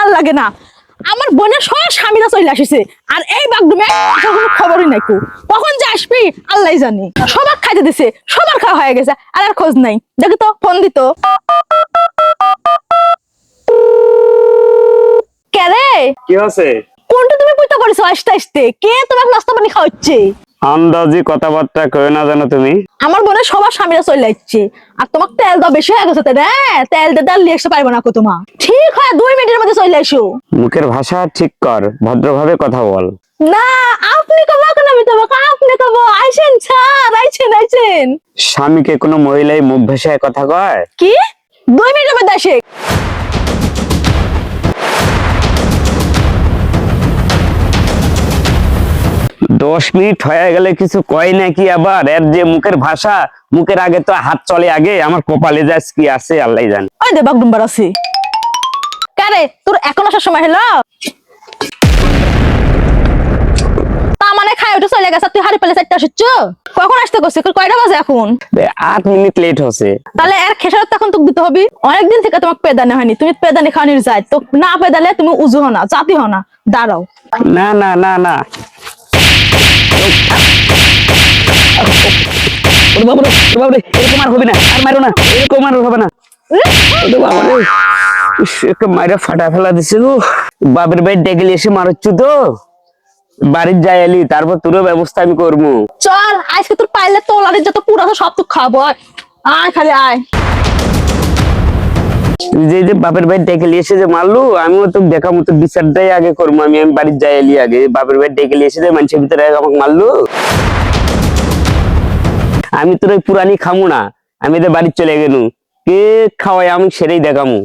ভাল লাগে না। আমার বোনের সব স্বামীরা চলে আসিছে আর এই বাগডুমে আসার কোনো খবরই নাই। কখন যে আসবি আল্লাহ জানি। সবার খাইতে দিছে, সবার খাওয়া হয়ে গেছে, আর খোঁজ নাই। দেখি তো ফোন দিত। কে রে? কি আছে? কোনটা তুমি পুইতা করেছো আসতে আসতে? কে তোমাকে নাস্তা পানি খাওয়াচ্ছে? আন্দাজি কথাবার্তা কই না জানো তুমি? আমার বোনের সবার স্বামীরা চলে যাচ্ছে আর তোমার তেল দাও বেশি হয়ে গেছে। তেল ডাল নিয়ে আসতে পারবো না কো তোমার। ঠিক হয় 2 মিনিটের মধ্যে চলে এসো। মুখের ভাষা ঠিক কর, ভদ্রভাবে কথা বল। না আপনি কব কেন? আমি তোমাকে আপনি কব। আইছেন স্যার, আইছেন। স্বামীকে কোনো মহিলাই মুখ ভেসায় কথা কয়? কি 2 মিনিটের মধ্যে আসে? 10 মিনিট হয়ে গেলে কিছু কয় নাকি আবার? এর যে মুখের ভাষা, মুখের আগে তো হাত চলে আগে। আমার কপালে যাস কি আছে আল্লাহ জানে। ওই দে বাগডুম্বার আছে। কারে তোর এখন আসার সময় হলো? তা মানে খাই উঠে চলে গেছে, তুই হারি পেলে 4টা আসছ? কখন আসতে করছিস? কয়টা বাজে এখন? 8 মিনিট লেট হচ্ছে। তাহলে এর খেসারত এখন তোকে দিতে হবে। অনেকদিন থেকে তোমাকে পেদানে হয়নি, তুমি পেদানি খাওয়ানির যায় তো না। পেদালে তুমি উজু হো না, জাতি হো না। দাঁড়াও। না না না না, এরকম আর হবে না। আর মারো না, এরকম আর হবে না। একটা মাইরা ফাটা ফেলা দিছে গো। বাপের বাড়ি ডেকে এসে মারচ্ছু তো, বাড়ির যাই এলি, তারপর তোরও ব্যবস্থা আমি করবো। চল আজকে তোর পাইলে তোলারে যত পুরো সব তো খাবো। আয় খালি আয়। তুই যে বাপের বাড়ি ডেকে এসে যে মারলু, আমিও তো দেখাবো, তোর বিচারটাই আগে করবো। আমি বাড়ির যাই এলি আগে। বাপের বাড়ি ডেকে এসে যে মানুষের ভিতরে আমাকে মারলু, আমি তোর ওই পুরানি খামু না। আমি তো বাড়ি চলে গেলু। কে খাওয়াই আমি সেটাই দেখামু।